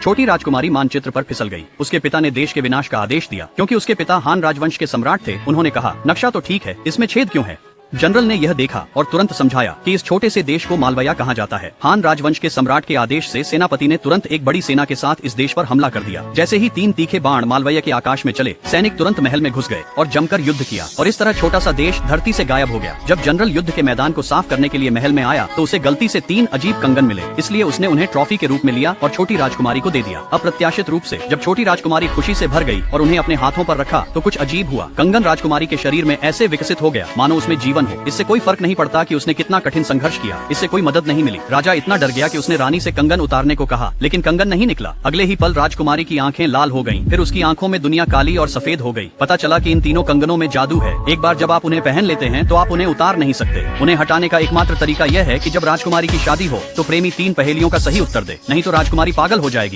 छोटी राजकुमारी मानचित्र पर फिसल गई। उसके पिता ने देश के विनाश का आदेश दिया क्योंकि उसके पिता हान राजवंश के सम्राट थे। उन्होंने कहा, नक्शा तो ठीक है, इसमें छेद क्यों है? जनरल ने यह देखा और तुरंत समझाया कि इस छोटे से देश को मालवया कहा जाता है। हान राजवंश के सम्राट के आदेश से सेनापति ने तुरंत एक बड़ी सेना के साथ इस देश पर हमला कर दिया। जैसे ही 3 तीखे बाण मालवया के आकाश में चले, सैनिक तुरंत महल में घुस गए और जमकर युद्ध किया और इस तरह छोटा सा देश धरती से गायब हो गया। जब जनरल युद्ध के मैदान को साफ करने के लिए महल में आया तो उसे गलती से 3 अजीब कंगन मिले, इसलिए उसने उन्हें ट्रॉफी के रूप में लिया और छोटी राजकुमारी को दे दिया। अप्रत्याशित रूप से जब छोटी राजकुमारी खुशी से भर गई और उन्हें अपने हाथों पर रखा तो कुछ अजीब हुआ। कंगन राजकुमारी के शरीर में ऐसे विकसित हो गया मानो उसमें जीवन हो। इससे कोई फर्क नहीं पड़ता कि उसने कितना कठिन संघर्ष किया, इससे कोई मदद नहीं मिली। राजा इतना डर गया कि उसने रानी से कंगन उतारने को कहा, लेकिन कंगन नहीं निकला। अगले ही पल राजकुमारी की आंखें लाल हो गईं, फिर उसकी आंखों में दुनिया काली और सफेद हो गई। पता चला कि इन तीनों कंगनों में जादू है। एक बार जब आप उन्हें पहन लेते हैं तो आप उन्हें उतार नहीं सकते। उन्हें हटाने का एकमात्र तरीका यह है कि जब राजकुमारी की शादी हो तो प्रेमी 3 पहेलियों का सही उत्तर दे, नहीं तो राजकुमारी पागल हो जाएगी।